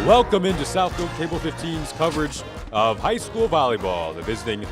Welcome into Southfield Cable 15's coverage of high school volleyball. The visiting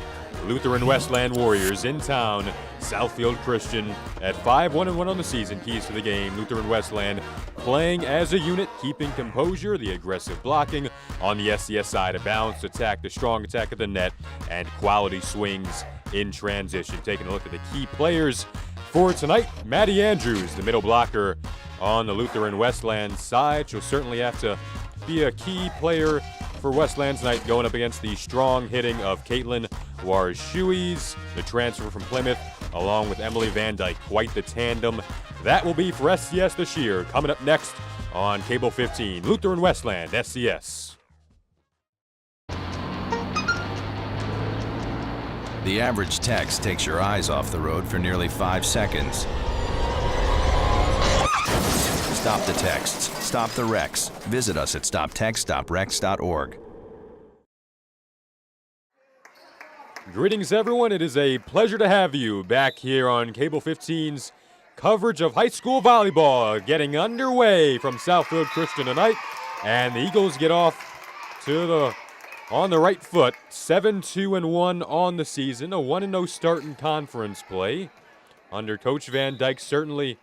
Lutheran Westland Warriors in town. Southfield Christian at 5-1-1 on the season. Keys to the game. Lutheran Westland playing as a unit, keeping composure, the aggressive blocking on the SCS side, a balanced attack, the strong attack at the net, and quality swings in transition. Taking a look at the key players for tonight. Maddie Andrews, the middle blocker on the Lutheran Westland side. She'll certainly have to be a key player for Westland tonight, going up against the strong hitting of Caitlin Warshuis, the transfer from Plymouth, along with Emily Van Dyke. Quite the tandem that will be for SCS this year. Coming up next on Cable 15, Lutheran Westland, SCS. The average text takes your eyes off the road for nearly 5 seconds. Stop the texts. Stop the wrecks. Visit us at stoptextstoprex.org. Greetings, everyone. It is a pleasure to have you back here on Cable 15's coverage of high school volleyball, getting underway from Southfield Christian tonight. And the Eagles get off on the right foot, 7-2-1 on the season, a 1-0 start in conference play. Under Coach Van Dyke, certainly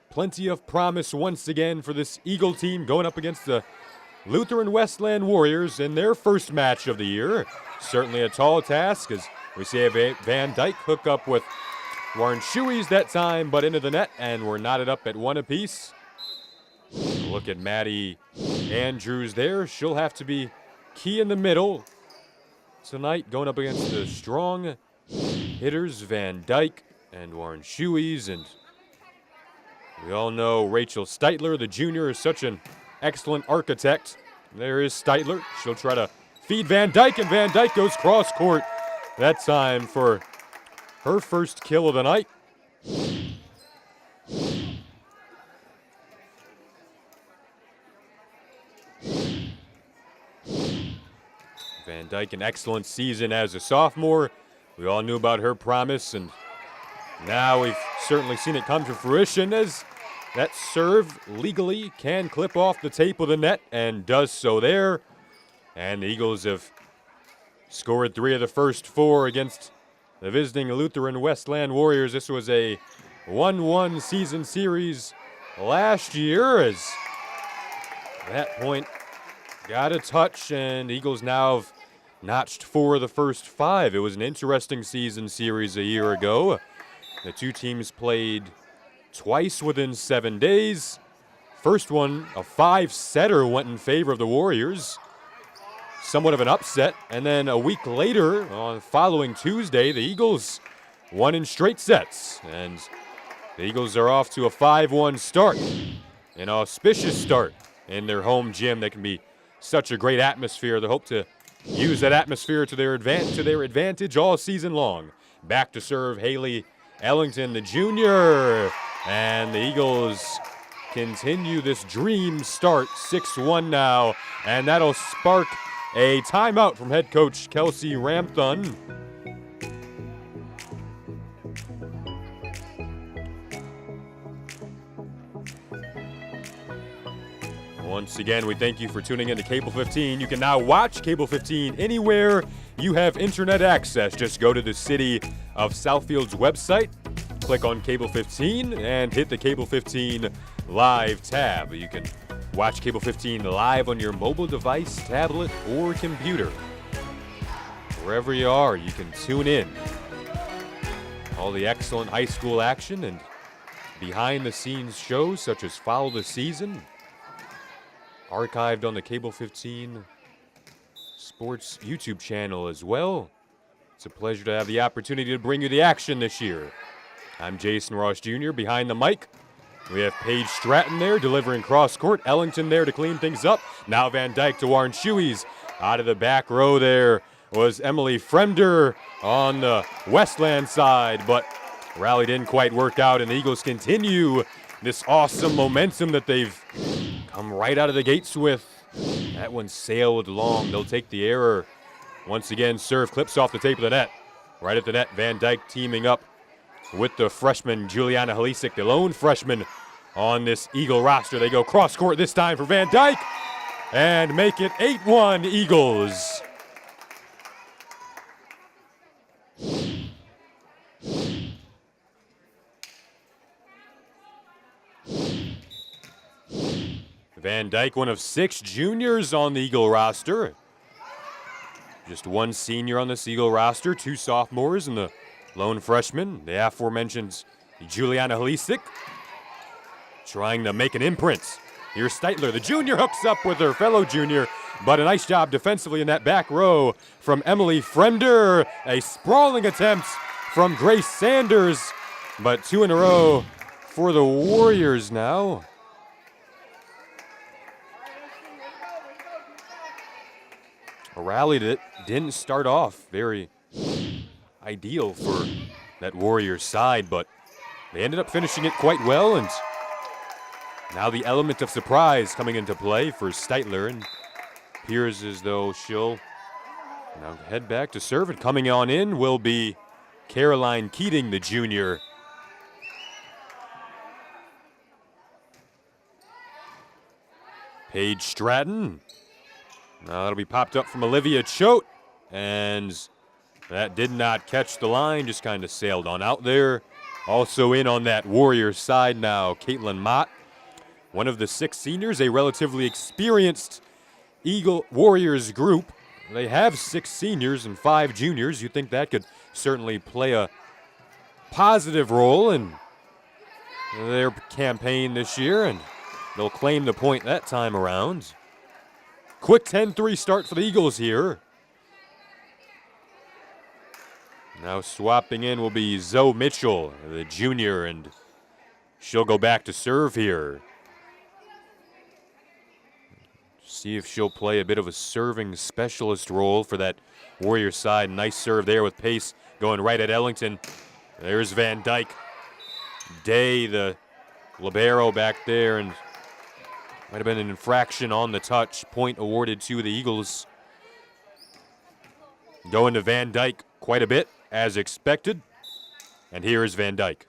plenty of promise once again for this Eagle team going up against the Lutheran Westland Warriors in their first match of the year. Certainly a tall task as we see Van Dyke hook up with Warren Shuey's that time, but into the net, and we're knotted up at 1 apiece. Look at Maddie Andrews there. She'll have to be key in the middle tonight, going up against the strong hitters Van Dyke and Warren Shuey's, and we all know Rachel Steitler, the junior, is such an excellent architect. There is Steitler. She'll try to feed Van Dyke, and Van Dyke goes cross court that time for her first kill of the night. Van Dyke, an excellent season as a sophomore. We all knew about her promise, and now we've certainly seen it come to fruition as that serve legally can clip off the tape of the net and does so there. And the Eagles have scored 3 of the first 4 against the visiting Lutheran Westland Warriors. This was a 1-1 season series last year, as at that point got a touch, and Eagles now have notched 4 of the first 5. It was an interesting season series a year ago. The two teams played twice within 7 days. First one, a 5-setter, went in favor of the Warriors. Somewhat of an upset. And then a week later, on following Tuesday, the Eagles won in straight sets. And the Eagles are off to a 5-1 start. An auspicious start in their home gym. That can be such a great atmosphere. They hope to use that atmosphere to their advantage all season long. Back to serve Haley Ellington, the junior, and the Eagles continue this dream start, 6-1 now, and that'll spark a timeout from head coach Kelsey Ramthun. Once again, we thank you for tuning in to Cable 15. You can now watch Cable 15 anywhere you have internet access. Just go to the City of Southfield's website, click on Cable 15, and hit the Cable 15 Live tab. You can watch Cable 15 live on your mobile device, tablet, or computer. Wherever you are, you can tune in. All the excellent high school action and behind-the-scenes shows such as Follow the Season, archived on the Cable 15 Sports YouTube channel as well. It's a pleasure to have the opportunity to bring you the action this year. I'm Jason Ross Jr. behind the mic. We have Paige Stratton there delivering cross court. Ellington there to clean things up. Now Van Dyke to Warren Shuey's. Out of the back row there was Emily Fremder on the Westland side, but rally didn't quite work out, and the Eagles continue this awesome momentum that they've come right out of the gates with. That one sailed long. They'll take the error. Once again, serve clips off the tape of the net. Right at the net, Van Dyke teaming up with the freshman Juliana Halisic, the lone freshman on this Eagle roster. They go cross court this time for Van Dyke. and make it 8-1 Eagles. Van Dyke, one of 6 juniors on the Eagle roster. Just 1 senior on this Eagle roster, 2 sophomores and the lone freshman, the aforementioned Juliana Halisic, trying to make an imprint. Here's Steitler, the junior, hooks up with her fellow junior, but a nice job defensively in that back row from Emily Fremder. A sprawling attempt from Grace Sanders, but 2 in a row for the Warriors now. A rally that didn't start off very ideal for that Warriors side, but they ended up finishing it quite well, and now the element of surprise coming into play for Steitler, and appears as though she'll now head back to serve it. Coming on in will be Caroline Keating, the junior. Paige Stratton. Now that'll be popped up from Olivia Choate, and that did not catch the line, just kind of sailed on out there. Also in on that Warriors side now, Caitlin Mott, one of the 6 seniors, a relatively experienced Eagle Warriors group. They have 6 seniors and 5 juniors. You think that could certainly play a positive role in their campaign this year, and they'll claim the point that time around. Quick 10-3 start for the Eagles here. Now swapping in will be Zoe Mitchell, the junior, and she'll go back to serve here. See if she'll play a bit of a serving specialist role for that Warrior side. Nice serve there with pace going right at Ellington. There's Van Dyke. Day, the libero back there, and might have been an infraction on the touch. Point awarded to the Eagles. Going to Van Dyke quite a bit, as expected. And here is Van Dyke.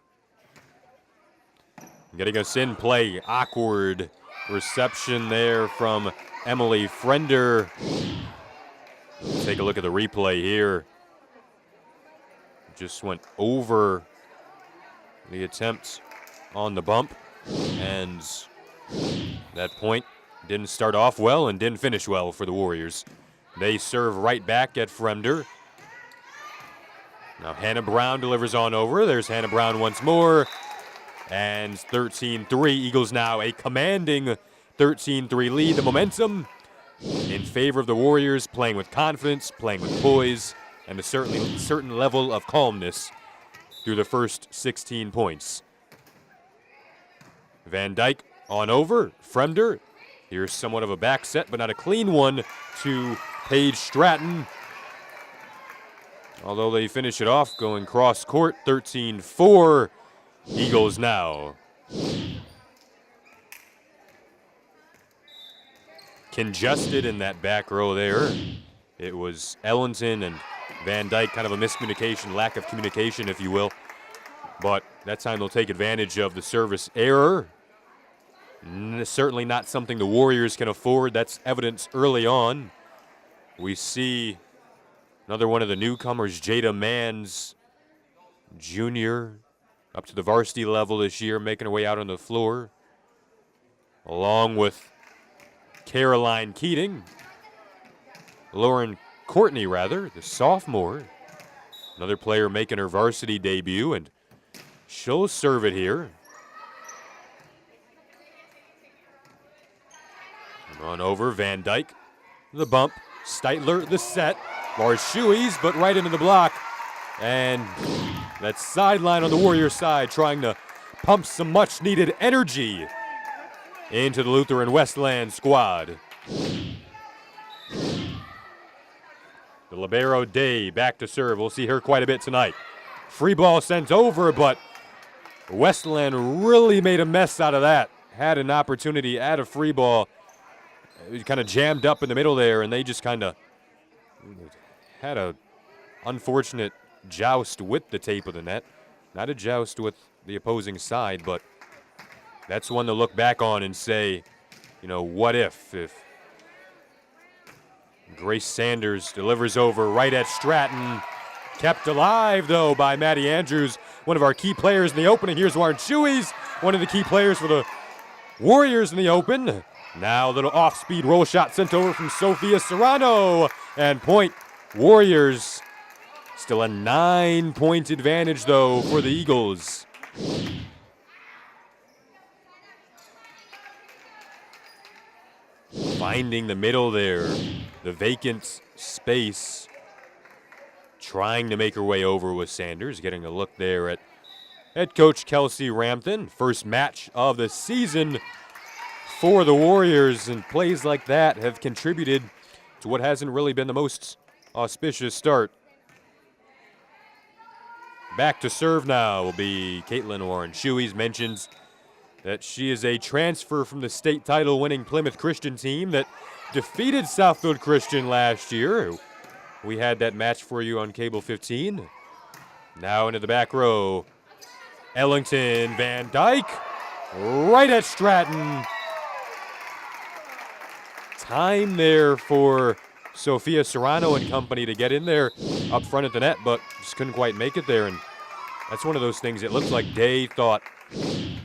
Getting us in play. Awkward reception there from Emily Frender. Take a look at the replay here. Just went over the attempt on the bump, and that point didn't start off well and didn't finish well for the Warriors. They serve right back at Fremder. Now Hannah Brown delivers on over. There's Hannah Brown once more. And 13-3. Eagles now a commanding 13-3 lead. The momentum in favor of the Warriors, playing with confidence, playing with poise, and a certain level of calmness through the first 16 points. Van Dyke on over. Fremder. Here's somewhat of a back set, but not a clean one to Paige Stratton. Although they finish it off going cross court, 13-4. Eagles now. Congested in that back row there. It was Ellington and Van Dyke, kind of a miscommunication, lack of communication, if you will. But that time they'll take advantage of the service error. Certainly not something the Warriors can afford. That's evidence early on. We see another one of the newcomers, Jada Manns, junior, up to the varsity level this year, making her way out on the floor, along with Caroline Keating. Lauren Courtney, rather, the sophomore. Another player making her varsity debut, and she'll serve it here. On over, Van Dyke, the bump. Steitler, the set. Varshuis, but right into the block. And that sideline on the Warrior side trying to pump some much-needed energy into the Lutheran Westland squad. The libero Day back to serve. We'll see her quite a bit tonight. Free ball sent over, but Westland really made a mess out of that. Had an opportunity at a free ball. It was kind of jammed up in the middle there, and they just kind of had a unfortunate joust with the tape of the net. Not a joust with the opposing side, but that's one to look back on and say, you know, what if Grace Sanders delivers over right at Stratton. Kept alive, though, by Maddie Andrews, one of our key players in the opening. Here's Warren Chewies, one of the key players for the Warriors in the open. Now a little off-speed roll shot sent over from Sophia Serrano. And point Warriors. Still a 9-point advantage, though, for the Eagles. Finding the middle there, the vacant space. Trying to make her way over with Sanders, getting a look there at head coach Kelsey Rampton. First match of the season for the Warriors, and plays like that have contributed to what hasn't really been the most auspicious start. Back to serve now will be Caitlin Warren. Chewies mentions that she is a transfer from the state title winning Plymouth Christian team that defeated Southfield Christian last year. We had that match for you on Cable 15. Now into the back row. Ellington Van Dyke right at Stratton. Time there for Sophia Serrano and company to get in there up front at the net, but just couldn't quite make it there. And that's one of those things it looks like Day thought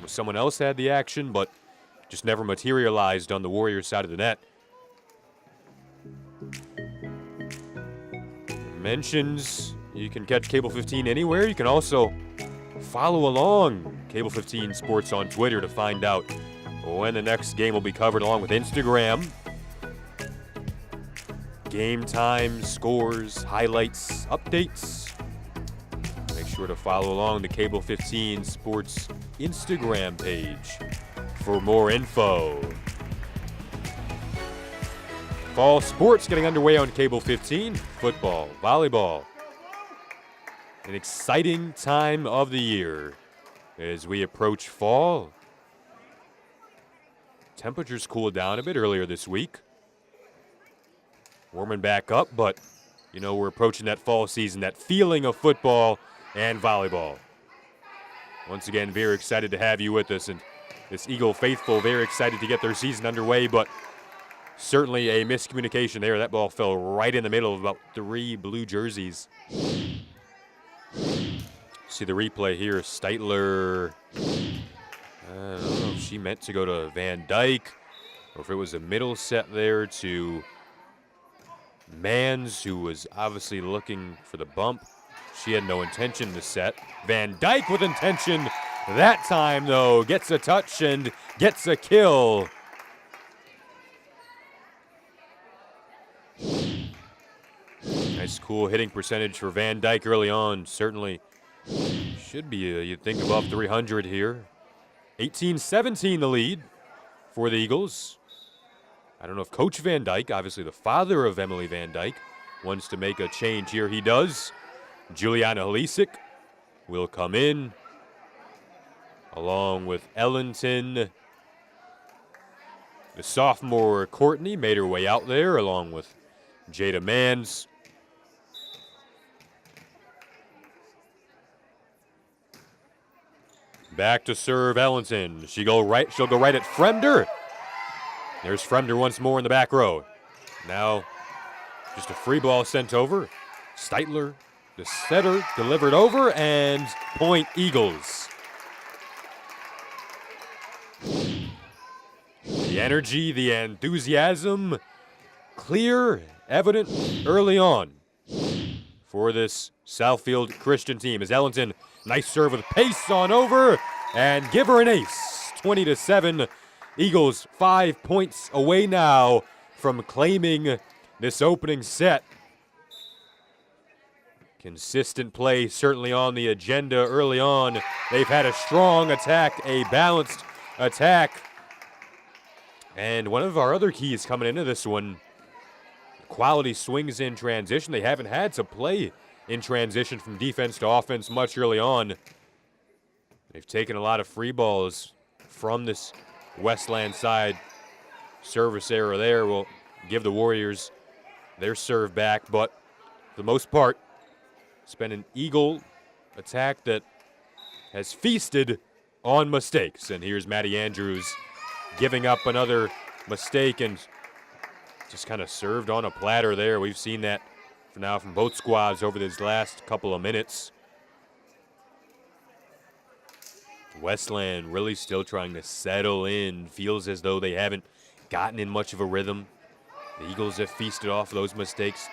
someone else had the action, but just never materialized on the Warriors side of the net. Mentions you can catch Cable 15 anywhere. You can also follow along Cable 15 Sports on Twitter to find out when the next game will be covered, along with Instagram. Game time, scores, highlights, updates. Make sure to follow along the Cable 15 Sports Instagram page for more info. Fall sports getting underway on Cable 15. Football, volleyball. An exciting time of the year as we approach fall. Temperatures cooled down a bit earlier this week. Warming back up, but you know, we're approaching that fall season, that feeling of football and volleyball. Once again, very excited to have you with us, and this Eagle faithful very excited to get their season underway, but certainly a miscommunication there. That ball fell right in the middle of about 3 blue jerseys. See the replay here. Steitler, I don't know if she meant to go to Van Dyke or if it was a middle set there to Mans, who was obviously looking for the bump. She had no intention to set. Van Dyke with intention that time, though. Gets a touch and gets a kill. Nice, cool hitting percentage for Van Dyke early on. Certainly should be, you'd think, above 300 here. 18-17 the lead for the Eagles. I don't know if Coach Van Dyke, obviously the father of Emily Van Dyke, wants to make a change here. He does. Juliana Halisic will come in along with Ellington. The sophomore Courtney made her way out there along with Jada Mans. Back to serve Ellington. She'll go right at Fremder. There's Fremder once more in the back row. Now, just a free ball sent over. Steitler, the setter, delivered over, and point Eagles. The energy, the enthusiasm, clear, evident early on for this Southfield Christian team. As Ellington, nice serve with pace on over, and give her an ace. 20-7. Eagles 5 points away now from claiming this opening set. Consistent play certainly on the agenda early on. They've had a strong attack, a balanced attack. And one of our other keys coming into this one, quality swings in transition. They haven't had to play in transition from defense to offense much early on. They've taken a lot of free balls from this Westland side. Service error there will give the Warriors their serve back, but for the most part, it's been an Eagle attack that has feasted on mistakes. And here's Maddie Andrews giving up another mistake and Just kind of served on a platter there. We've seen that for now from both squads over these last couple of minutes. Westland really still trying to settle in. Feels as though they haven't gotten in much of a rhythm. The Eagles have feasted off those mistakes.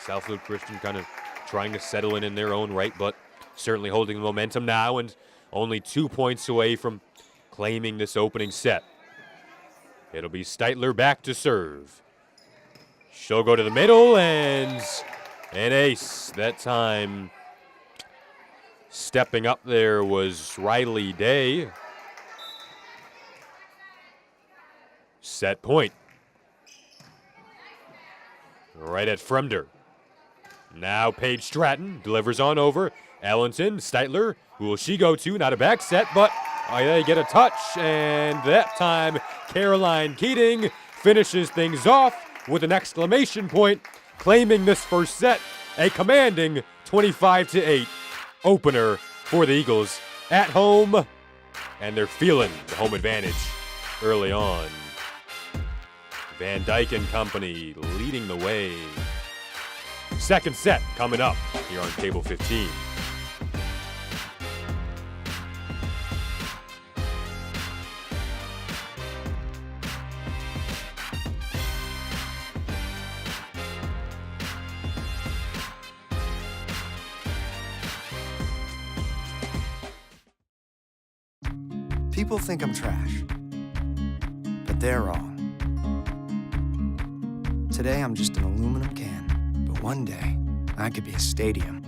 Southfield Christian kind of trying to settle in their own right, but certainly holding the momentum now and only 2 points away from claiming this opening set. It'll be Steitler back to serve. She'll go to the middle and an ace that time. Stepping up there was Riley Day. Set point. Right at Fremder. Now Paige Stratton delivers on over. Allenton, Steitler, who will she go to? Not a back set, but they get a touch. And that time, Caroline Keating finishes things off with an exclamation point, claiming this first set, a commanding 25-8 opener for the Eagles at home. And they're feeling the home advantage early on. Van Dyke and company leading the way. Second set coming up here on Cable 15. People think I'm trash, but they're wrong. Today I'm just an aluminum can, but one day I could be a stadium.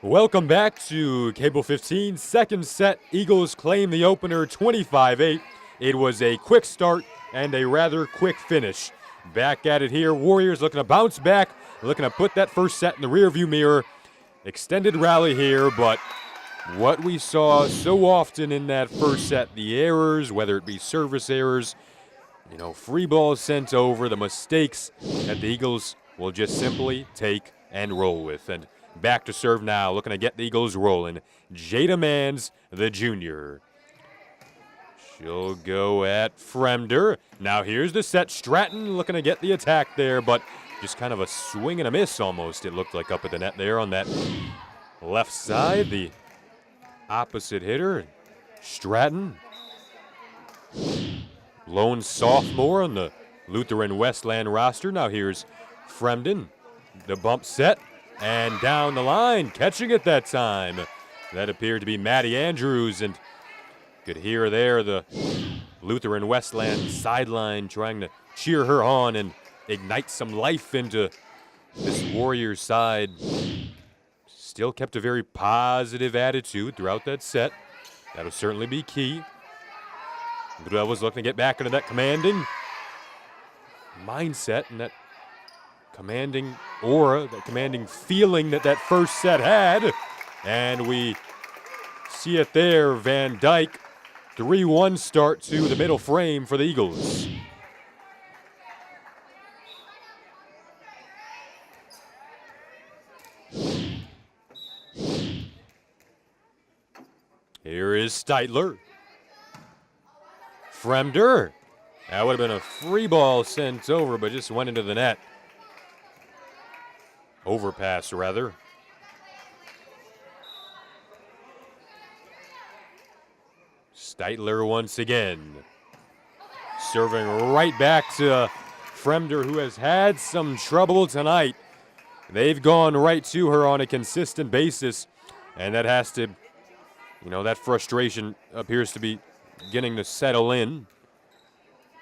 Welcome back to Cable 15. Second set, Eagles claim the opener 25-8. It was a quick start and a rather quick finish. Back at it here, Warriors looking to bounce back, looking to put that first set in the rearview mirror. Extended rally here, but what we saw so often in that first set, the errors, whether it be service errors, free balls sent over, the mistakes that the Eagles will just simply take and roll with. And back to serve now, looking to get the Eagles rolling. Jada Mans, the junior. She'll go at Fremder. Now here's the set. Stratton looking to get the attack there, but just kind of a swing and a miss almost, it looked like, up at the net there on that left side. The opposite hitter, Stratton. Lone sophomore on the Lutheran Westland roster. Now here's Fremden. The bump set and down the line, catching it that time. That appeared to be Maddie Andrews, and could hear there the Lutheran Westland sideline trying to cheer her on and ignite some life into this Warriors side. Still kept a very positive attitude throughout that set. That'll certainly be key. Goodell was looking to get back into that commanding mindset and that commanding aura, that commanding feeling that first set had. And we see it there, Van Dyke. 3-1 start to the middle frame for the Eagles. Here is Steitler. Fremder. That would have been a free ball sent over, but just went into the net. Overpass, rather. Steitler once again. Serving right back to Fremder, who has had some trouble tonight. They've gone right to her on a consistent basis, and that has to, that frustration appears to be beginning to settle in.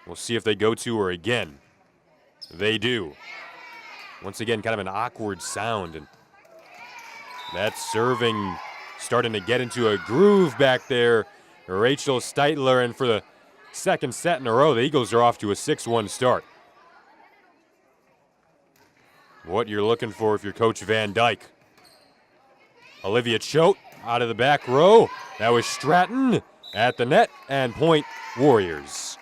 We'll see if they go to her again. They do. Once again, kind of an awkward sound, and that serving starting to get into a groove back there. Rachel Steitler, and for the second set in a row, the Eagles are off to a 6-1 start. What you're looking for if you're Coach Van Dyke. Olivia Choate out of the back row. That was Stratton at the net, and point Warriors.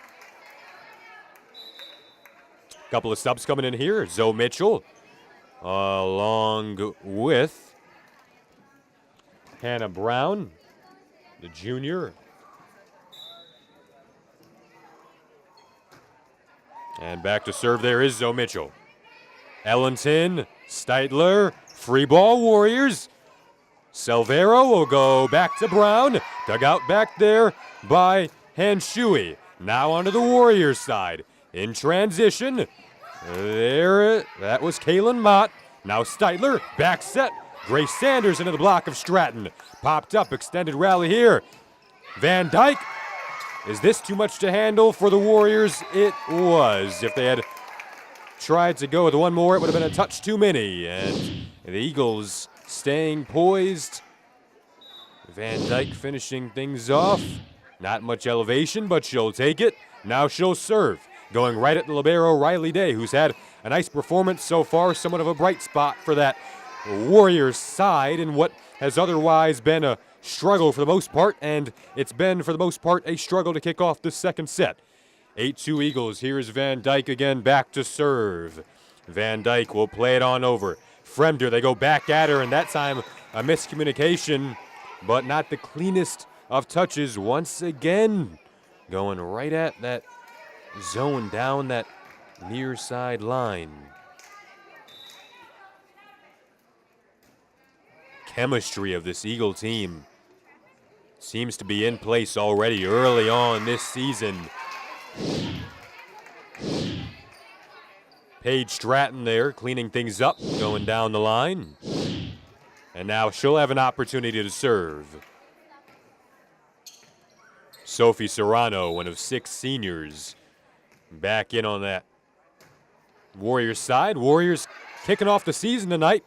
Couple of subs coming in here. Zoe Mitchell along with Hannah Brown. the junior. And back to serve there is Zoe Mitchell. Ellington, Steitler, free ball Warriors. Silvero will go back to Brown. Dug out back there by Hanshui. Now onto the Warriors side. In transition. There, that was Kalen Mott. Now Steitler, back set. Grace Sanders into the block of Stratton. Popped up, extended rally here. Van Dyke. Is this too much to handle for the Warriors? It was. If they had tried to go with one more, it would have been a touch too many. And the Eagles staying poised. Van Dyke finishing things off. Not much elevation, but she'll take it. Now she'll serve. Going right at the libero, Riley Day, who's had a nice performance so far. Somewhat of a bright spot for that Warriors side in what has otherwise been a struggle for the most part, and it's been for the most part a struggle to kick off the second set. 8-2 Eagles. Here's Van Dyke again back to serve. Van Dyke will play it on over. Fremder, they go back at her, and that time a miscommunication, but not the cleanest of touches once again. Going right at that zone down that near side line. Chemistry of this Eagle team seems to be in place already early on this season. Paige Stratton there cleaning things up, going down the line. And now she'll have an opportunity to serve. Sophie Serrano, one of 6 seniors, back in on that Warriors side. Warriors kicking off the season tonight.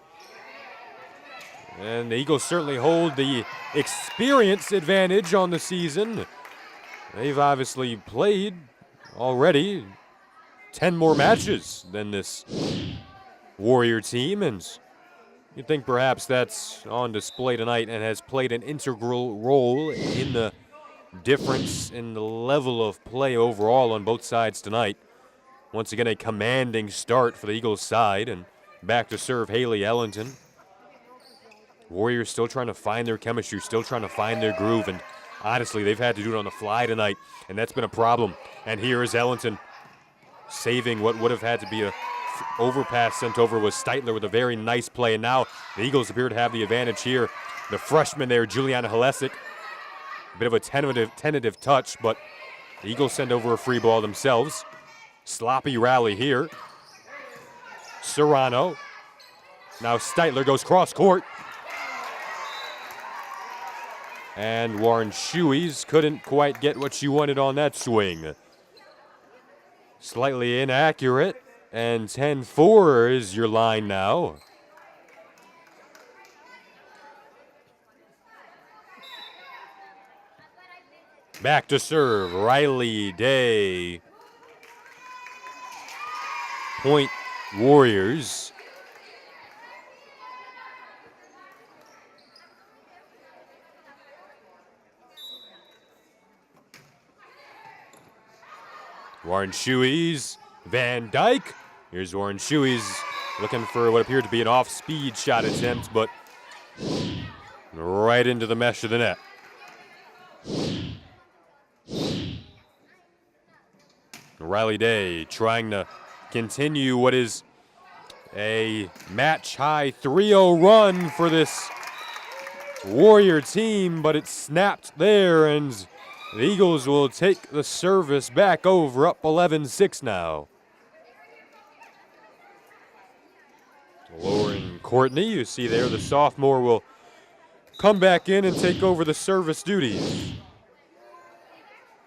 And the Eagles certainly hold the experience advantage on the season. They've obviously played already 10 more matches than this Warrior team, and you'd think perhaps that's on display tonight and has played an integral role in the difference in the level of play overall on both sides tonight. Once again, a commanding start for the Eagles side, and back to serve Haley Ellington. Warriors still trying to find their chemistry, still trying to find their groove, and honestly, they've had to do it on the fly tonight, and that's been a problem. And here is Ellington saving what would have had to be a overpass sent over was Steitler with a very nice play, and now the Eagles appear to have the advantage here. The freshman there, Juliana Halesic, a bit of a tentative touch, but the Eagles send over a free ball themselves. Sloppy rally here. Serrano. Now Steitler goes cross court. And Warren Shuey's couldn't quite get what she wanted on that swing. Slightly inaccurate, and 10-4 is your line now. Back to serve, Riley Day. Point Warriors. Warren Shuey's, Van Dyke. Here's Warren Shuey's looking for what appeared to be an off-speed shot attempt, but right into the mesh of the net. Riley Day trying to continue what is a match-high 3-0 run for this Warrior team, but it snapped there, and the Eagles will take the service back over, up 11-6 now. Lauren Courtney, you see there, the sophomore will come back in and take over the service duties.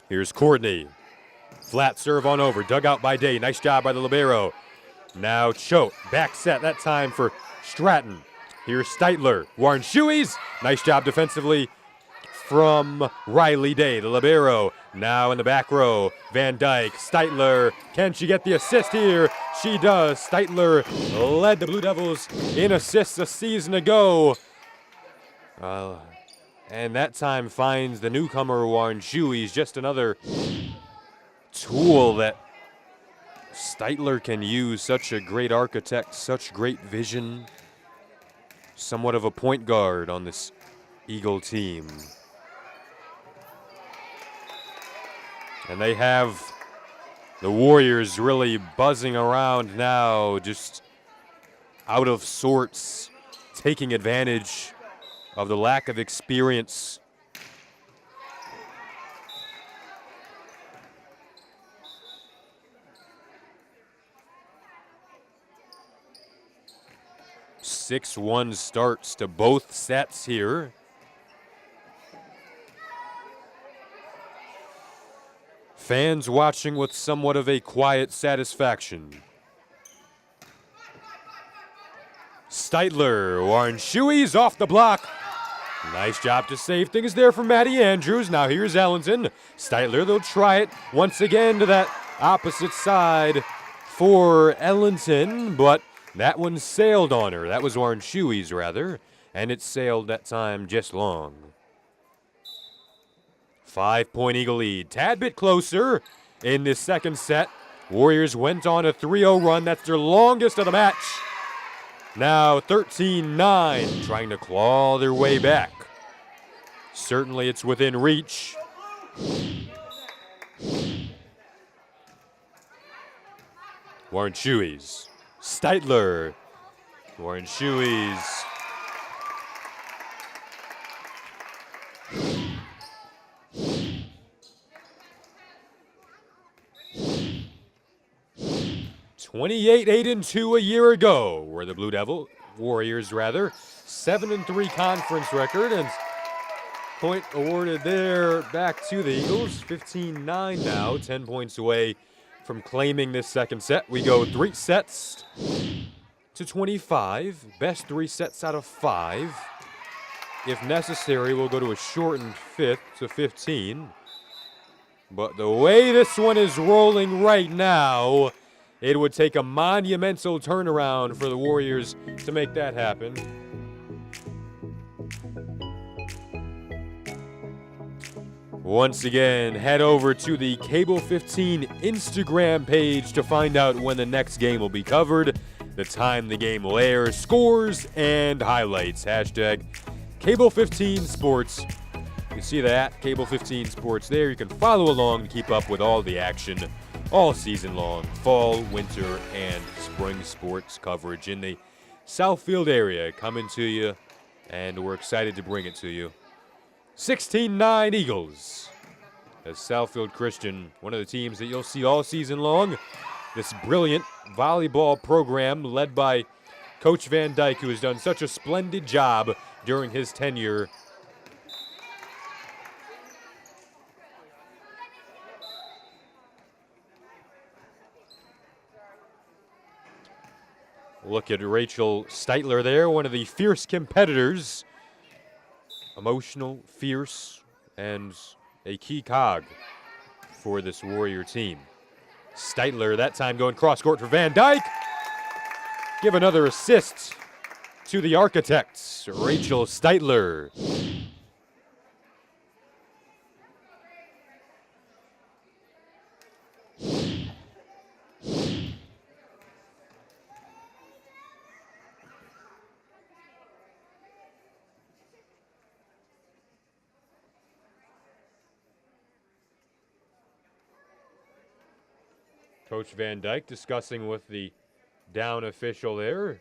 Here's Courtney. Flat serve on over, dug out by Day. Nice job by the libero. Now Choate, back set, that time for Stratton. Here's Steitler. Warren Shuey's, nice job defensively from Riley Day, the libero. Now in the back row, Van Dyke, Steitler. Can she get the assist here? She does. Steitler led the Blue Devils in assists a season ago. And that time finds the newcomer, Warren Shuey's, just another tool that Steitler can use. Such a great architect, such great vision. Somewhat of a point guard on this Eagle team. And they have the Warriors really buzzing around now, just out of sorts, taking advantage of the lack of experience. (6-1) starts to both sets here. Fans watching with somewhat of a quiet satisfaction. Steitler, Warren Shuey's off the block. Nice job to save things there from Maddie Andrews. Now here's Ellington. Steitler, they'll try it once again to that opposite side for Ellington, but that one sailed on her. That was Warren Shuey's, rather, and it sailed that time just long. 5-point Eagle lead. Tad bit closer in this second set. Warriors went on a 3-0 run. That's their longest of the match. Now 13-9, trying to claw their way back. Certainly it's within reach. Warren Shuey's. Steitler. Warren Shuey's. (28-8-2) a year ago were the Blue Devil Warriors, rather. 7-3 conference record, and point awarded there back to the Eagles. 15-9 now, 10 points away from claiming this second set. We go 3 sets to 25. Best 3 sets out of 5. If necessary, we'll go to a shortened 5th to 15. But the way this one is rolling right now, it would take a monumental turnaround for the Warriors to make that happen. Once again, head over to the Cable 15 Instagram page to find out when the next game will be covered, the time the game will air, scores, and highlights. Hashtag Cable 15 Sports. You see that, Cable 15 Sports there. You can follow along to keep up with all the action all season long. Fall, winter, and spring sports coverage in the Southfield area coming to you, and we're excited to bring it to you. 16-9 Eagles. As Southfield Christian, one of the teams that you'll see all season long. This brilliant volleyball program led by Coach Van Dyke, who has done such a splendid job during his tenure. Look at Rachel Steitler there, one of the fierce competitors. Emotional, fierce, and a key cog for this Warrior team. Steitler that time going cross court for Van Dyke. Give another assist to the Architects, Rachel Steitler. Coach Van Dyke discussing with the down official there.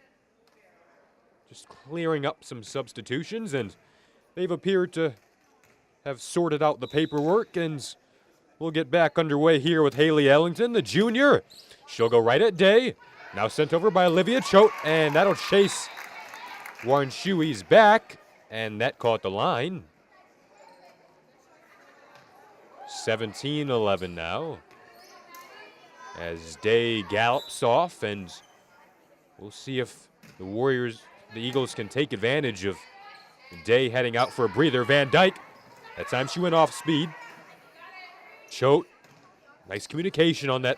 Just clearing up some substitutions, and they've appeared to have sorted out the paperwork, and we'll get back underway here with Haley Ellington, the junior. She'll go right at Day. Now sent over by Olivia Choate, and that'll chase Warren Shuey's back, and that caught the line. 17-11 now, as Day gallops off, and we'll see if the Eagles can take advantage of Day heading out for a breather. Van Dyke, that time she went off speed. Choate, nice communication on that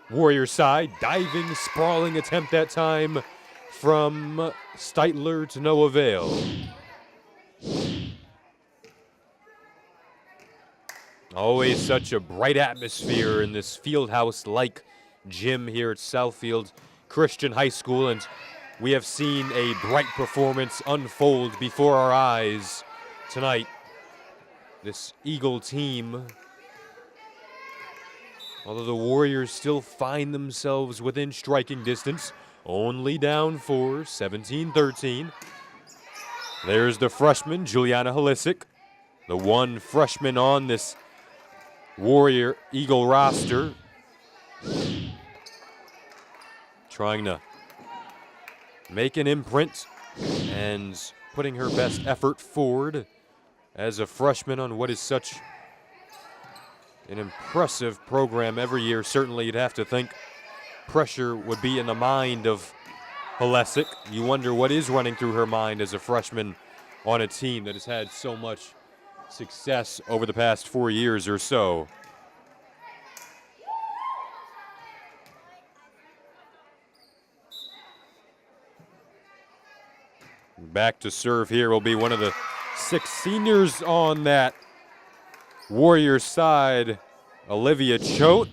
Warrior side. Diving, sprawling attempt that time from Steitler to no avail. Always such a bright atmosphere in this fieldhouse-like gym here at Southfield Christian High School, and we have seen a bright performance unfold before our eyes tonight. This Eagle team Although the Warriors still find themselves within striking distance, only down 4, 17-13. There's the freshman, Juliana Halisic, the one freshman on this Warrior Eagle roster, trying to make an imprint and putting her best effort forward as a freshman on what is such an impressive program every year. Certainly you'd have to think pressure would be in the mind of Halesic. You wonder what is running through her mind as a freshman on a team that has had so much success over the past 4 years or so. Back to serve here will be one of the 6 seniors on that Warriors side, Olivia Choate.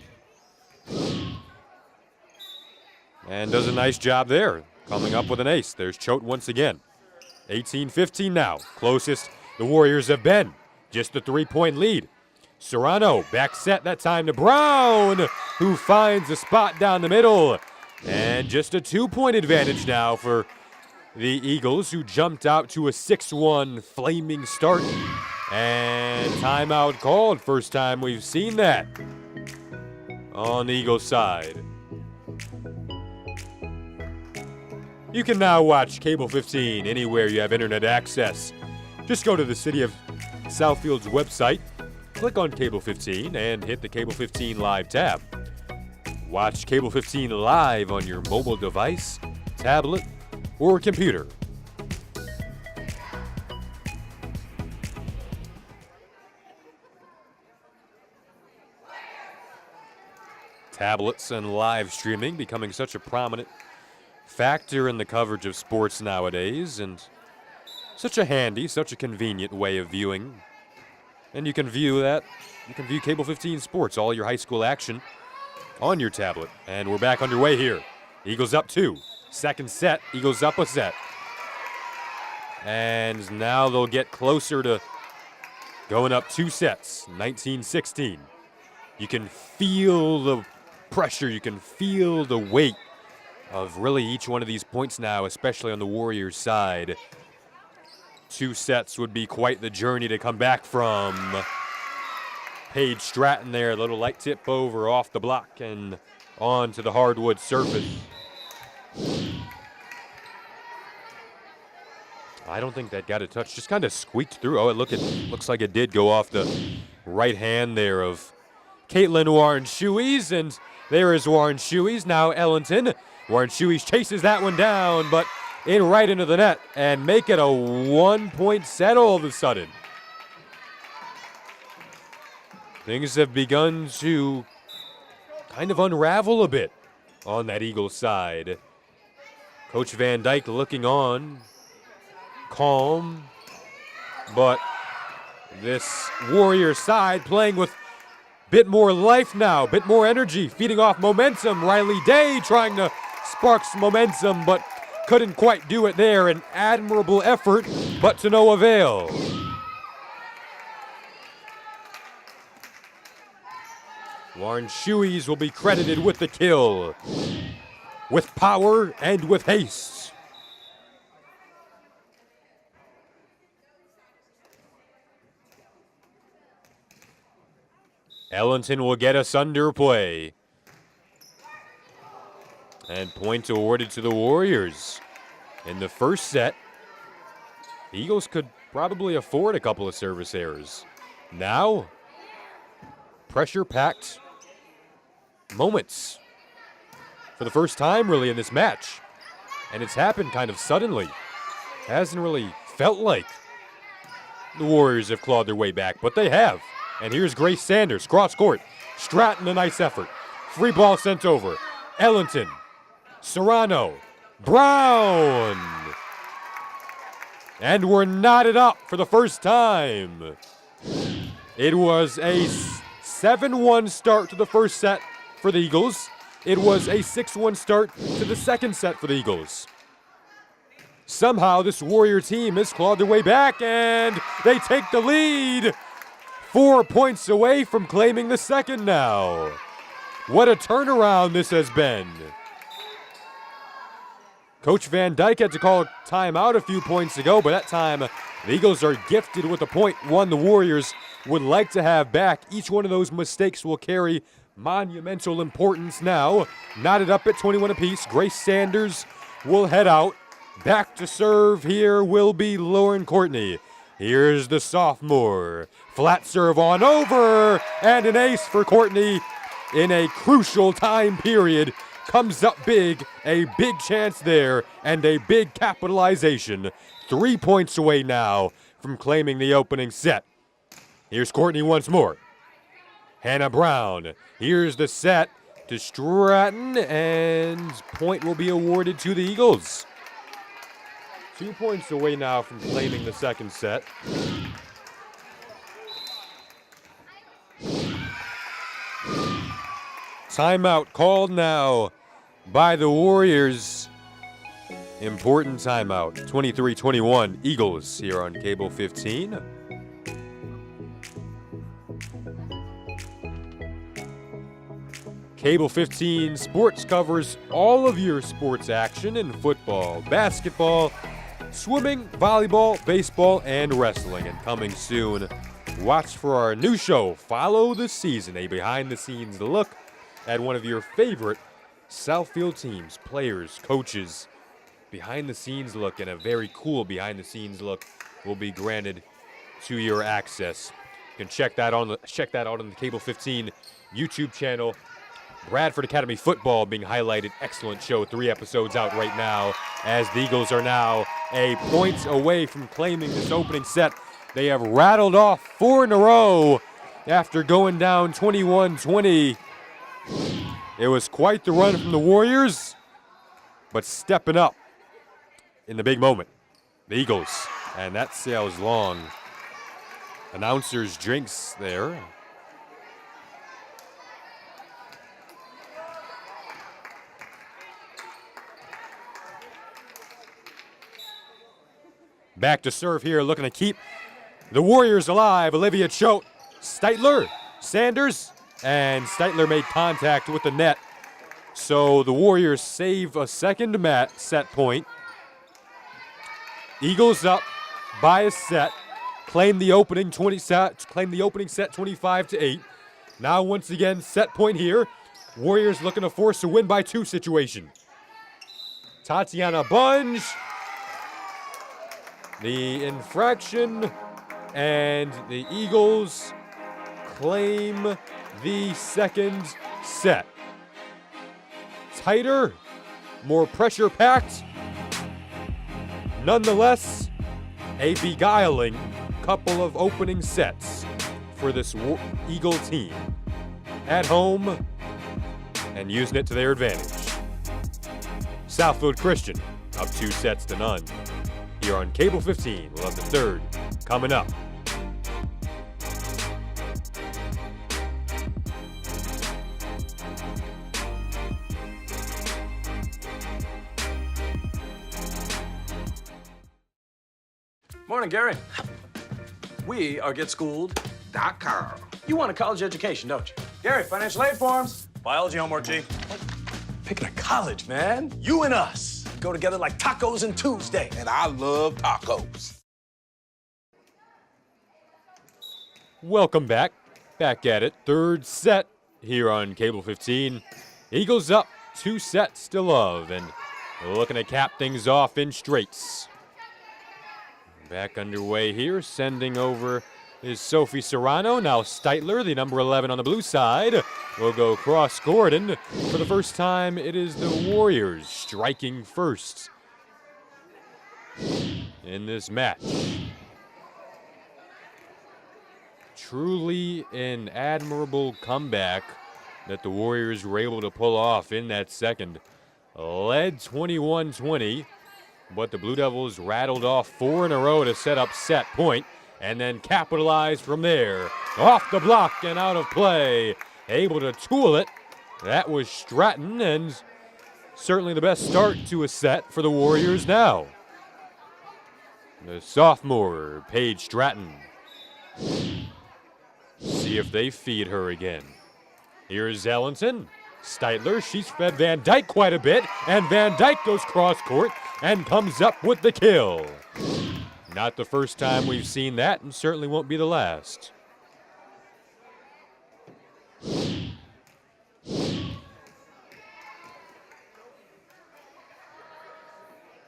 And does a nice job there, coming up with an ace. There's Choate once again. 18-15 now. Closest the Warriors have been. Just the 3-point lead. Serrano back set that time to Brown, who finds a spot down the middle. And just a 2-point advantage now for the Eagles, who jumped out to a 6-1 flaming start. And timeout called. First time we've seen that on the Eagles side. You can now watch Cable 15 anywhere you have internet access. Just go to the City of Southfield's website, click on Cable 15, and hit the Cable 15 Live tab. Watch Cable 15 live on your mobile device, tablet, or computer. Tablets and live streaming becoming such a prominent factor in the coverage of sports nowadays, and such a handy, such a convenient way of viewing. And you can view Cable 15 Sports, all your high school action on your tablet. And we're back underway here. Eagles up 2. Second set, Eagles up a set. And now they'll get closer to going up 2 sets, 19-16. You can feel the pressure, you can feel the weight of really each one of these points now, especially on the Warriors side. 2 sets would be quite the journey to come back from. Paige Stratton there, a little light tip over off the block and onto the hardwood surface. I don't think that got a touch, just kind of squeaked through. Oh, it looks like it did go off the right hand there of Caitlin Warren-Shuey's, and there is Warren-Shuey's, now Ellington. Warren-Shuey's chases that one down, but right into the net, and make it a 1-point set all of a sudden. Things have begun to kind of unravel a bit on that Eagles side. Coach Van Dyke looking on, calm, but this Warrior side playing with a bit more life now, bit more energy, feeding off momentum. Riley Day trying to spark some momentum, but couldn't quite do it there. An admirable effort, but to no avail. Warren-Shuey's will be credited with the kill, with power and with haste. Ellington will get us under play. And point awarded to the Warriors. In the first set, the Eagles could probably afford a couple of service errors. Now, pressure-packed moments for the first time really in this match. And it's happened kind of suddenly. Hasn't really felt like the Warriors have clawed their way back, but they have. And here's Grace Sanders, cross court. Stratton, a nice effort. Free ball sent over. Ellington, Serrano, Brown. And we're knotted up for the first time. It was a 7-1 start to the first set for the Eagles. It was a 6-1 start to the second set for the Eagles. Somehow this Warrior team has clawed their way back, and they take the lead. 4 points away from claiming the second now. What a turnaround this has been. Coach Van Dyke had to call a timeout a few points ago, but that time the Eagles are gifted with a point, one the Warriors would like to have back. Each one of those mistakes will carry monumental importance now. Knotted up at 21 apiece. Grace Sanders will head out. Back to serve here will be Lauren Courtney. Here's the sophomore. Flat serve on over, and an ace for Courtney in a crucial time period. Comes up big, a big chance there, and a big capitalization. 3 points away now from claiming the opening set. Here's Courtney once more. Hannah Brown. Here's the set to Stratton, and point will be awarded to the Eagles. 2 points away now from claiming the second set. Timeout called now by the Warriors. Important timeout. 23-21 Eagles here on Cable 15. Cable 15 Sports covers all of your sports action in football, basketball, swimming, volleyball, baseball, and wrestling. And coming soon, watch for our new show, Follow the Season, a behind-the-scenes look at one of your favorite Southfield teams, players, coaches. Behind-the-scenes look, and a very cool behind-the-scenes look will be granted to your access. You can check that out on the Cable 15 YouTube channel. Bradford Academy football being highlighted. Excellent show. 3 episodes out right now as the Eagles are now a point away from claiming this opening set. They have rattled off 4 in a row after going down 21-20. It was quite the run from the Warriors, but stepping up in the big moment, the Eagles. And that sails long. Announcers' drinks there. Back to serve here, looking to keep the Warriors alive. Olivia Choate, Steitler, Sanders, and Steitler made contact with the net. So the Warriors save a second set point. Eagles up by a set, claim the opening set 25-8. Now once again, set point here. Warriors looking to force a win by 2 situation. Tatiana Bunge. The infraction, and the Eagles claim the second set. Tighter, more pressure-packed. Nonetheless, a beguiling couple of opening sets for this Eagle team. At home and using it to their advantage. Southfield Christian up 2-0. Here on Cable 15, we'll have the third coming up. Morning, Gary. We are GetSchooled.com. You want a college education, don't you? Gary, financial aid forms. Biology homework, G. Picking a college, man. You and us. Go together like tacos and Tuesday. And I love tacos. Welcome back. Back at it. Third set here on Cable 15. Eagles up 2 sets to love and looking to cap things off in straights. Back underway here. Sending over is Sophie Serrano. Now Steitler, the number 11 on the blue side, will go cross court. And for the first time, it is the Warriors striking first in this match. Truly an admirable comeback that the Warriors were able to pull off in that second. Led 21-20, but the Blue Devils rattled off 4 in a row to set up set point. And then capitalize from there. Off the block and out of play. Able to tool it. That was Stratton, and certainly the best start to a set for the Warriors now. The sophomore, Paige Stratton. See if they feed her again. Here's Ellington. Steitler, she's fed Van Dyke quite a bit, and Van Dyke goes cross court and comes up with the kill. Not the first time we've seen that, and certainly won't be the last.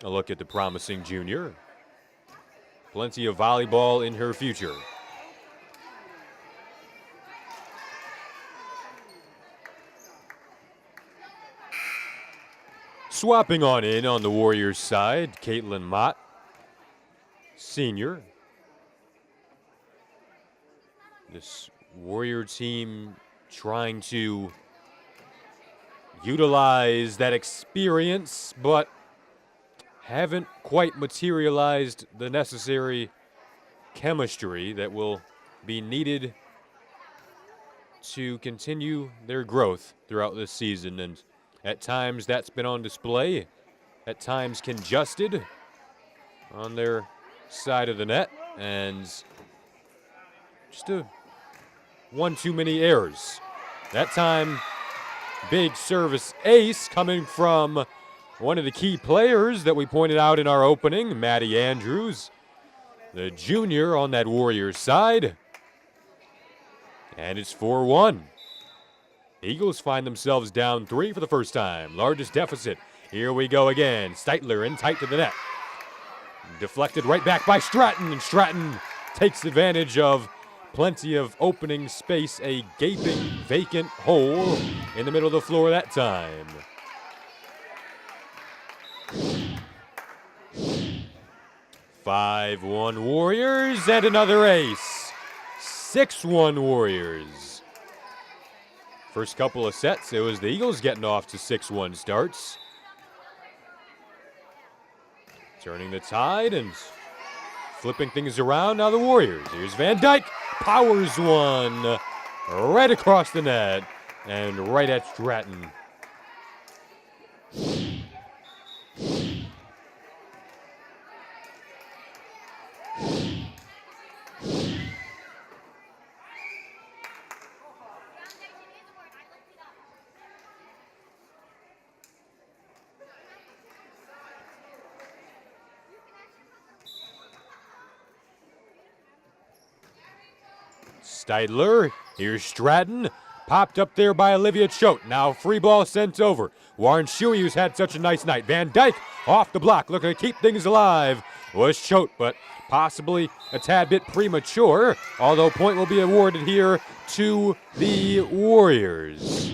A look at the promising junior. Plenty of volleyball in her future. Swapping on in on the Warriors side, Caitlin Mott, senior. This Warrior team trying to utilize that experience, but haven't quite materialized the necessary chemistry that will be needed to continue their growth throughout this season. And at times that's been on display, at times congested on their side of the net, and just one too many errors. That time, big service ace coming from one of the key players that we pointed out in our opening, Maddie Andrews, the junior on that Warriors side. And it's 4-1. Eagles find themselves down 3 for the first time. Largest deficit. Here we go again. Steitler in tight to the net. Deflected right back by Stratton, and Stratton takes advantage of plenty of opening space, a gaping vacant hole in the middle of the floor that time. 5-1 Warriors and another ace. 6-1 Warriors. First couple of sets, it was the Eagles getting off to 6-1 starts. Turning the tide and flipping things around, now the Warriors. Here's Van Dyke, powers one right across the net and right at Stratton. Steidler, here's Stratton, popped up there by Olivia Choate. Now free ball sent over. Warren Shuey, who's had such a nice night. Van Dyke off the block, looking to keep things alive, was Choate, but possibly a tad bit premature, although point will be awarded here to the Warriors.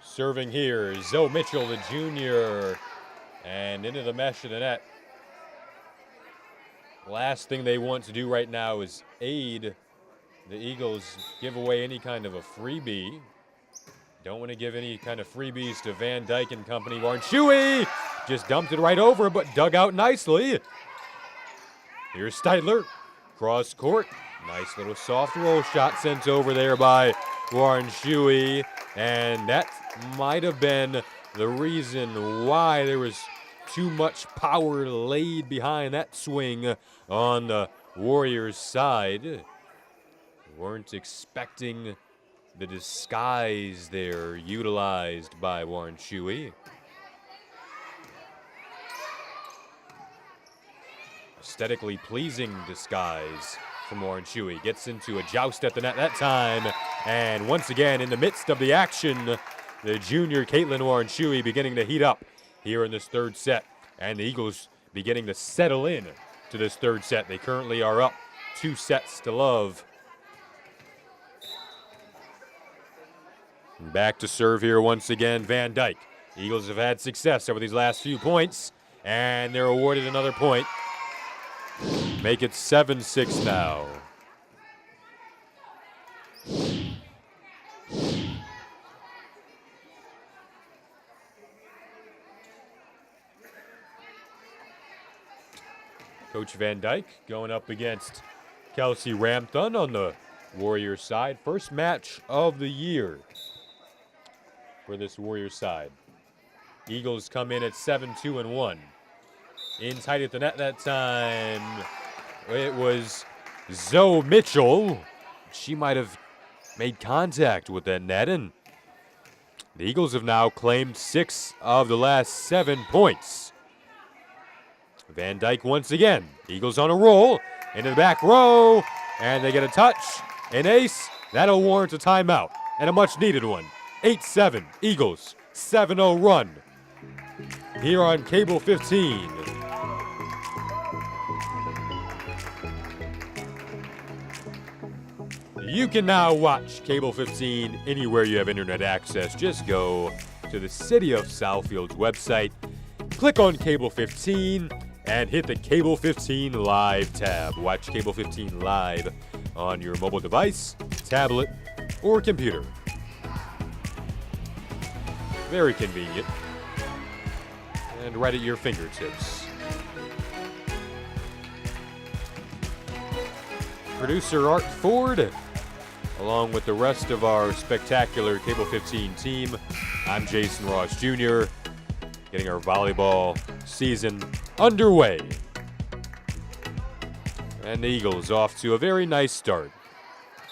Serving here, Zoe Mitchell, the junior, and into the mesh of the net. Last thing they want to do right now is aid the Eagles give away any kind of a freebie. Don't want to give any kind of freebies to Van Dyke and company. Warren Shuey just dumped it right over, but dug out nicely. Here's Steidler, cross court. Nice little soft roll shot sent over there by Warren Shuey. And that might have been the reason why there was too much power laid behind that swing on the Warriors' side. Weren't expecting the disguise there utilized by Warren Shuey. Aesthetically pleasing disguise from Warren Shuey. Gets into a joust at the net that time. And once again, in the midst of the action, the junior Caitlin Warren Shuey beginning to heat up here in this third set. And the Eagles beginning to settle in to this third set. They currently are up 2 sets to love. And back to serve here once again, Van Dyke. Eagles have had success over these last few points, and they're awarded another point. Make it 7-6 now. Coach Van Dyke going up against Kelsey Ramthun on the Warriors side. First match of the year. for this Warriors side. Eagles come in at 7-2-1. In tight at the net that time. It was Zoe Mitchell. She might have made contact with that net, and the Eagles have now claimed 6 of the last 7 points. Van Dyke once again. Eagles on a roll into the back row, and they get a touch, an ace. That'll warrant a timeout, and a much-needed one. 8-7, Eagles, 7-0 run here on Cable 15. You can now watch Cable 15 anywhere you have internet access. Just go to the City of Southfield's website, click on Cable 15, and hit the Cable 15 Live tab. Watch Cable 15 Live on your mobile device, tablet, or computer. Very convenient. And right at your fingertips. Producer Art Ford, along with the rest of our spectacular Cable 15 team, I'm Jason Ross Jr., getting our volleyball season underway. And the Eagles off to a very nice start.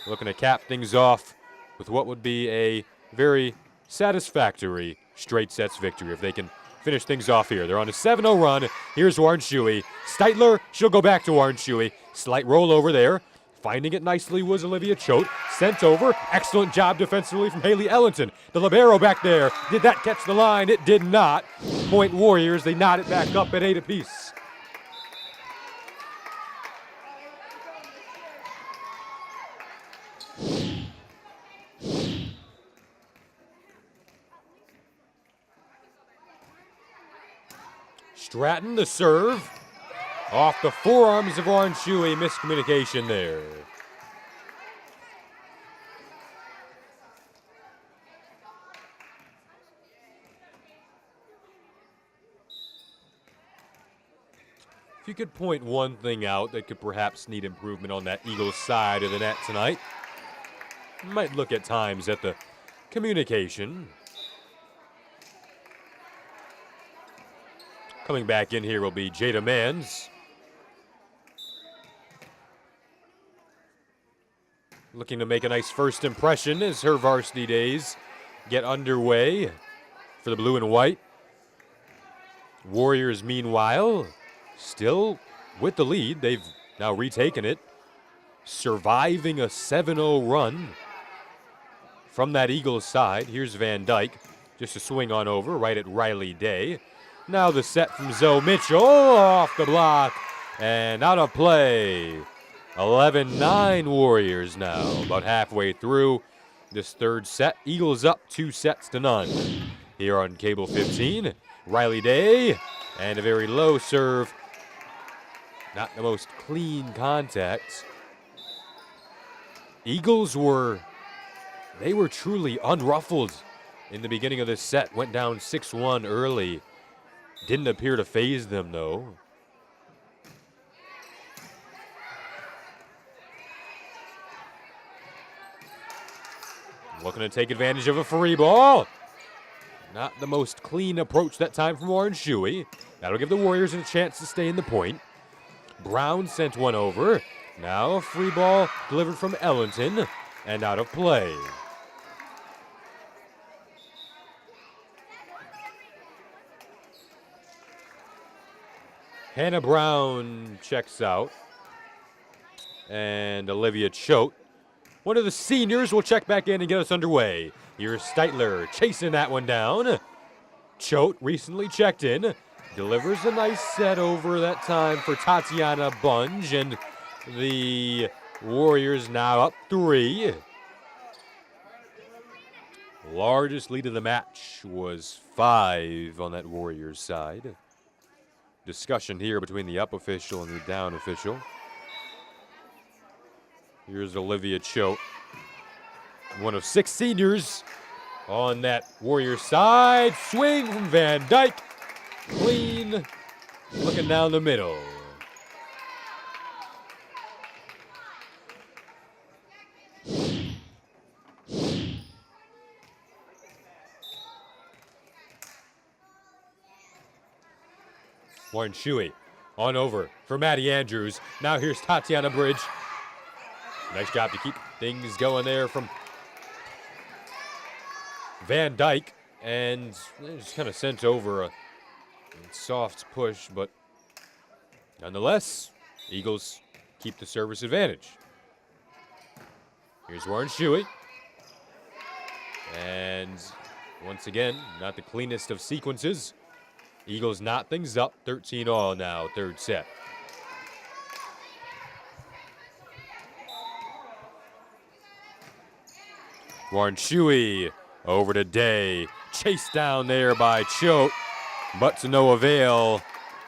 Looking to cap things off with what would be a very satisfactory straight sets victory if they can finish things off here. They're on a 7-0 run. Here's Warren Shuey. Steitler, she'll go back to Warren Shuey. Slight roll over there. Finding it nicely was Olivia Choate. Sent over. Excellent job defensively from Haley Ellington. The libero back there. Did that catch the line? It did not. Point Warriors. They knot it back up at 8 apiece. Stratton, the serve. Off the forearms of Warren Shuey. Miscommunication there. If you could point one thing out that could perhaps need improvement on that Eagles side of the net tonight, you might look at times at the communication. Coming back in here will be Jada Mans. Looking to make a nice first impression as her varsity days get underway for the blue and white. Warriors, meanwhile, still with the lead. They've now retaken it, surviving a 7-0 run from that Eagles side. Here's Van Dyke, just a swing on over right at Riley Day. Now the set from Zoe Mitchell off the block and out of play. 11-9 Warriors now, about halfway through this third set. Eagles up 2-0 here on Cable 15. Riley Day, and a very low serve. Not the most clean contact. Eagles were truly unruffled in the beginning of this set. Went down 6-1 early. Didn't appear to faze them, though. Looking to take advantage of a free ball. Not the most clean approach that time from Warren Shuey. That'll give the Warriors a chance to stay in the point. Brown sent one over. Now a free ball delivered from Ellington and out of play. Hannah Brown checks out. And Olivia Choate, one of the seniors, will check back in and get us underway. Here's Steitler chasing that one down. Choate recently checked in. Delivers a nice set over that time for Tatiana Bunge. And the Warriors now up 3. Largest lead of the match was 5 on that Warriors side. Discussion here between the up official and the down official. Here's Olivia Choate, one of 6 seniors on that Warriors side. Swing from Van Dyke. Clean, looking down the middle. Warren Shuey on over for Maddie Andrews. Now here's Tatiana Bridge. Nice job to keep things going there from Van Dyke. And just kind of sent over a soft push, but nonetheless, Eagles keep the service advantage. Here's Warren Shuey. And once again, not the cleanest of sequences. Eagles knot things up, 13-all now, third set. Warren Shuey over to Day. Chased down there by Choate, but to no avail.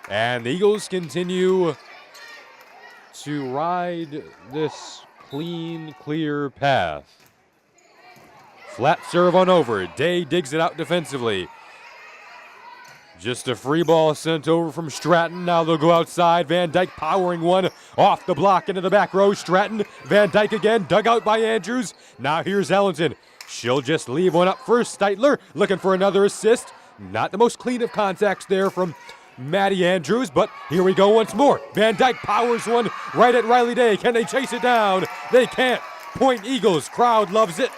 And the Eagles continue to ride this clean, clear path. Flat serve on over. Day digs it out defensively. Just a free ball sent over from Stratton. Now they'll go outside. Van Dyke powering one off the block into the back row. Stratton, Van Dyke again, dug out by Andrews. Now here's Ellington. She'll just leave one up for Steitler, looking for another assist. Not the most clean of contacts there from Maddie Andrews, but here we go once more. Van Dyke powers one right at Riley Day. Can they chase it down? They can't. Point Eagles. Crowd loves it.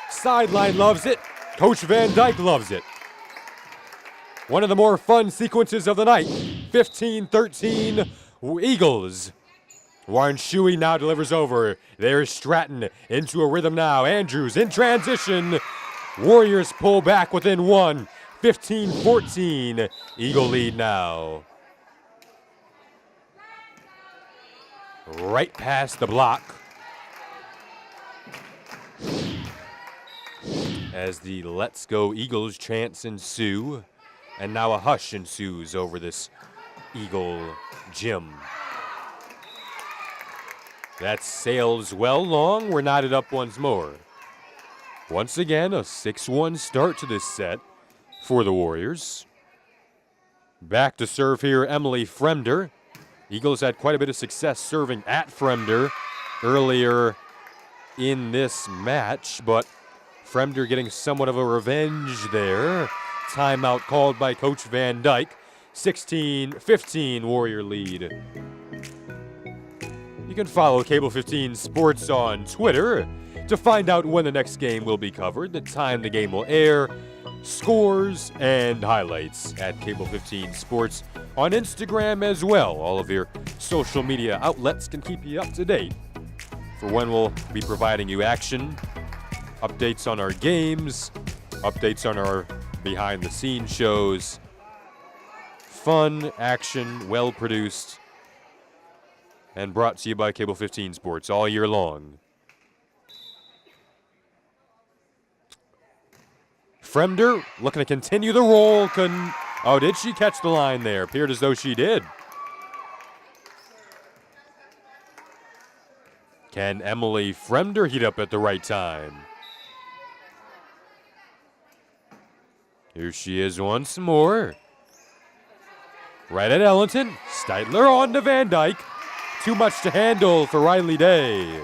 Sideline loves it. Coach Van Dyke loves it. One of the more fun sequences of the night. 15-13 Eagles. Warren Shuey now delivers over. There's Stratton into a rhythm now. Andrews in transition. Warriors pull back within one. 15-14. Eagle lead now. Right past the block. As the Let's Go Eagles chants ensue. And now a hush ensues over this Eagle gym. That sails well long. We're knotted up once more. Once again, a 6-1 start to this set for the Warriors. Back to serve here, Emily Fremder. Eagles had quite a bit of success serving at Fremder earlier in this match, but Fremder getting somewhat of a revenge there. Timeout called by Coach Van Dyke. 16-15 Warrior lead. You can follow Cable 15 Sports on Twitter to find out when the next game will be covered, the time the game will air, scores, and highlights at Cable 15 Sports on Instagram as well. All of your social media outlets can keep you up to date for when we'll be providing you action, updates on our games, updates on our behind-the-scenes shows. Fun, action, well-produced, and brought to you by Cable 15 Sports all year long. Fremder looking to continue the roll. Oh, did she catch the line there? Appeared as though she did. Can Emily Fremder heat up at the right time? Here she is once more. Right at Ellington. Steitler on to Van Dyke. Too much to handle for Riley Day.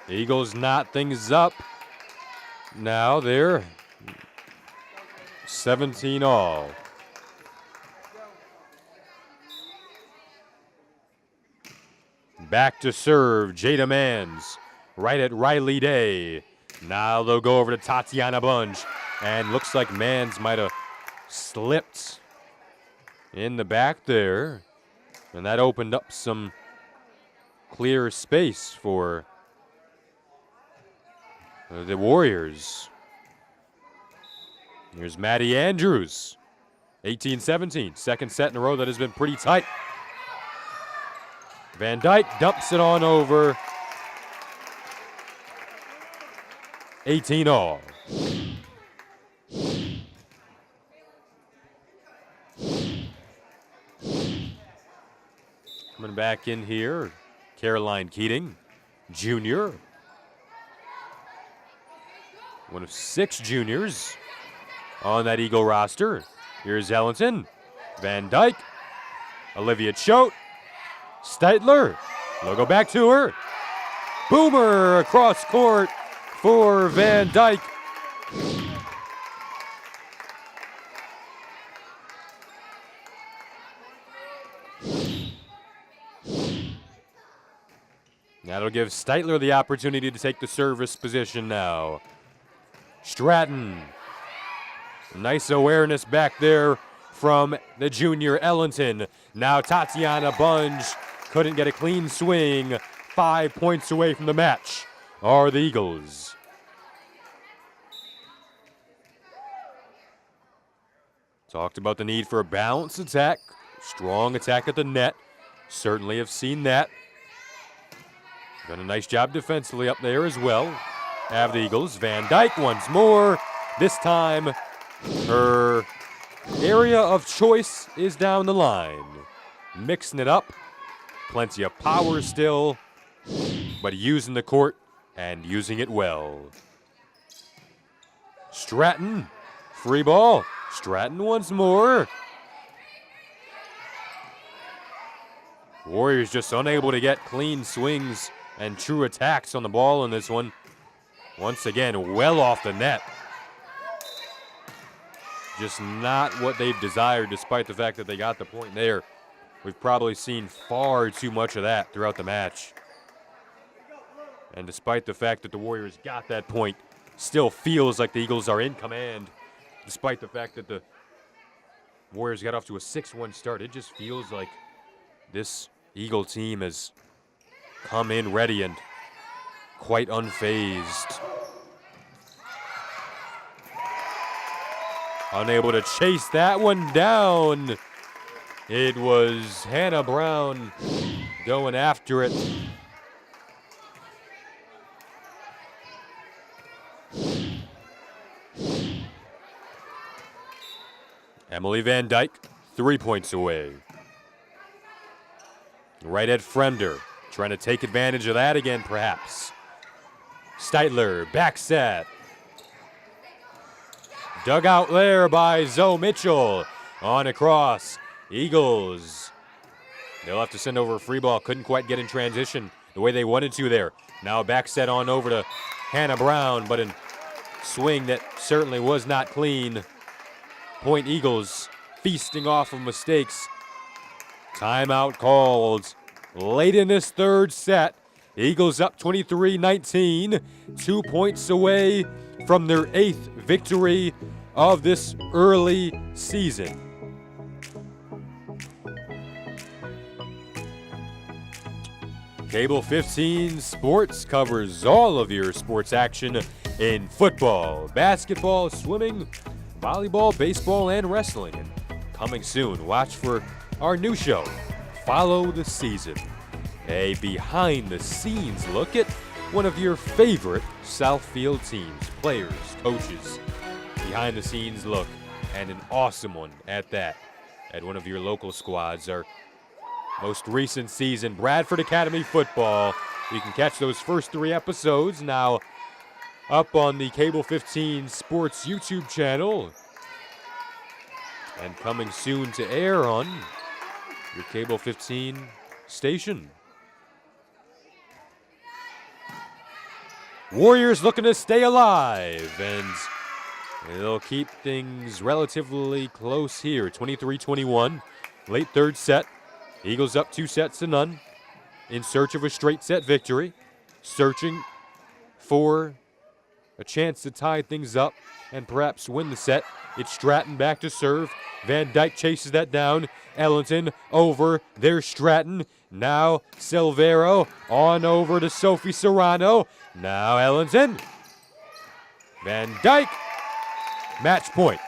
Eagles knot things up. Now they're 17-all. Back to serve, Jada Mans. Right at Riley Day. Now they'll go over to Tatiana Bunge. And looks like Mans might have slipped in the back there. And that opened up some clear space for the Warriors. Here's Maddie Andrews. 18-17. Second set in a row that has been pretty tight. Van Dyke dumps it on over. 18-all. Coming back in here, Caroline Keating, Jr. one of 6 juniors on that Eagle roster. Here's Ellington, Van Dyke, Olivia Choate, Steitler. They'll go back to her. Boomer across court for Van Dyke. That'll give Steitler the opportunity to take the service position now. Stratton. Nice awareness back there from the junior Ellington. Now Tatiana Bunge couldn't get a clean swing. 5 points away from the match are the Eagles. Talked about the need for a balanced attack. Strong attack at the net. Certainly have seen that. Done a nice job defensively up there as well. Have the Eagles. Van Dyke once more. This time, her area of choice is down the line. Mixing it up. Plenty of power still, but using the court and using it well. Stratton. Free ball. Stratton once more. Warriors just unable to get clean swings and true attacks on the ball in this one. Once again, well off the net. Just not what they've desired, despite the fact that they got the point there. We've probably seen far too much of that throughout the match. And despite the fact that the Warriors got that point, still feels like the Eagles are in command. Despite the fact that the Warriors got off to a 6-1 start, it just feels like this Eagle team has come in ready and quite unfazed. Unable to chase that one down. It was Hannah Brown going after it. Emily Van Dyke, 3 points away. Right at Fremder, trying to take advantage of that again, perhaps. Steitler, back set. Dug out there by Zoe Mitchell. On across. Eagles. They'll have to send over a free ball. Couldn't quite get in transition the way they wanted to there. Now back set on over to Hannah Brown, but in swing that certainly was not clean. Point Eagles feasting off of mistakes. Timeout called late in this third set. Eagles up 23-19, 2 points away from their 8th victory of this early season. Cable 15 Sports covers all of your sports action in football, basketball, swimming, volleyball, baseball, and wrestling. And coming soon, watch for our new show, Follow the Season, a behind-the-scenes look at one of your favorite Southfield teams, players, coaches, behind-the-scenes look, and an awesome one at that, at one of your local squads. Our most recent season, Bradford Academy football. You can catch those first 3 episodes now up on the Cable 15 Sports YouTube channel, and coming soon to air on your Cable 15 station. Warriors looking to stay alive, and they'll keep things relatively close here. 23-21, late third set. Eagles up 2-0 in search of a straight set victory, searching for a chance to tie things up and perhaps win the set. It's Stratton back to serve. Van Dyke chases that down. Ellington over. There's Stratton. Now Silvero on over to Sophie Serrano. Now Ellington. Van Dyke. Match point.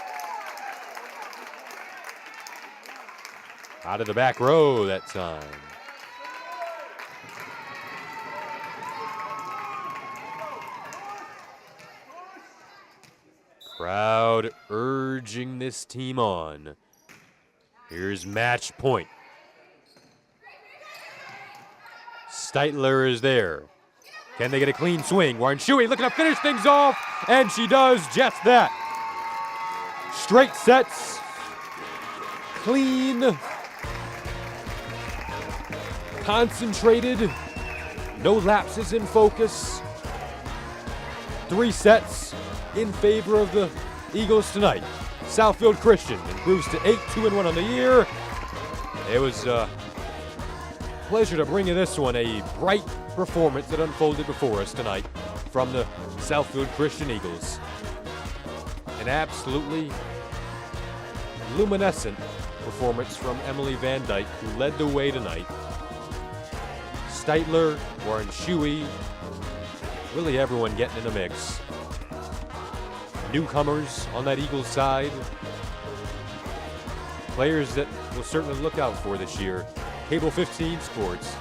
Out of the back row that time. Crowd urging this team on. Here's match point. Steitler is there. Can they get a clean swing? Warren Shuey looking to finish things off, and she does just that. Straight sets, clean, concentrated, no lapses in focus. 3 sets in favor of the Eagles tonight. Southfield Christian improves to 8-2-1 on the year. It was a pleasure to bring you this one, a bright performance that unfolded before us tonight from the Southfield Christian Eagles. An absolutely luminescent performance from Emily Van Dyke, who led the way tonight. Steitler, Warren Shuey, really everyone getting in the mix. Newcomers on that Eagles side. Players that we'll certainly look out for this year. Cable 15 Sports.